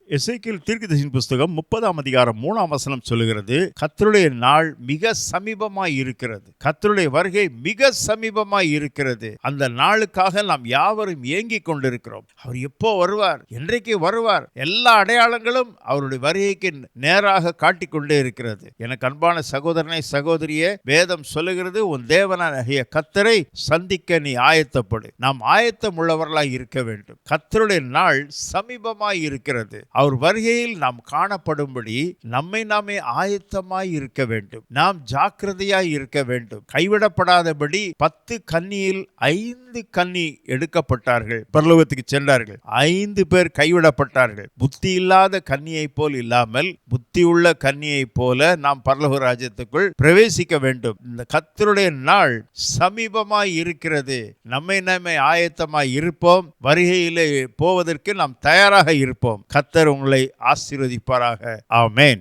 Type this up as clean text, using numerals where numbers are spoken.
எசேக்கியேல் தீர்க்கதரிசியின் புஸ்தகம் 30ஆம் அதிகாரம் 3ஆம் வசனம் சொல்லுகிறது, கர்த்தருடைய நாள் மிக சமீபமாய் இருக்கிறது. கர்த்தருடைய வருகை மிக சமீபமாய் இருக்கிறது. அந்த நாளுக்காக நாம் யாவரும் ஏங்கிக் கொண்டிருக்கிறோம். அவர் எப்போ வருவார், என்றைக்கு வருவார்? எல்லா அடையாளங்களும் அவருடைய வருகைக்கு நேராக காட்டிக்கொண்டே இருக்கிறது. எனக்கு அன்பான சகோதரனை சகோதரியே, வேதம் சொல்லுகிறது, உன் தேவனாகிய கர்த்தரை சந்திக்க நீ ஆயத்தப்படு. நாம் ஆயத்தம் உள்ளவர்களாய் இருக்க வேண்டும். கர்த்தருடைய நாள் சமீபமாய் இருக்கிறது. அவர் வருகையில் நாம் காணப்படும்படி நம்மை நாமே ஆயத்தமாய் இருக்க வேண்டும். நாம் ஜாக்கிரதையாய் இருக்க வேண்டும். கைவிடப்படாதபடி 10 கன்னியில் 5 கன்னி எடுக்கப்பட்டார்கள், பரலோகத்துக்கு சென்றார்கள். 5 பேர் கைவிடப்பட்டார்கள். புத்தி இல்லாத கன்னியை போல் இல்லாமல் புத்தி உள்ள கன்னியை போல நாம் பரலோக ராஜ்யத்துக்குள் பிரவேசிக்க வேண்டும். இந்த கர்த்தருடைய நாள் சமீபமாய் இருக்கிறது. நம்மை நாமே ஆயத்தமாய் இருப்போம். வருகையிலே போவதற்கு நாம் தயாராக இருப்போம். கர்த்தர் உங்களை ஆசீர்வதிப்பாராக. ஆமென்.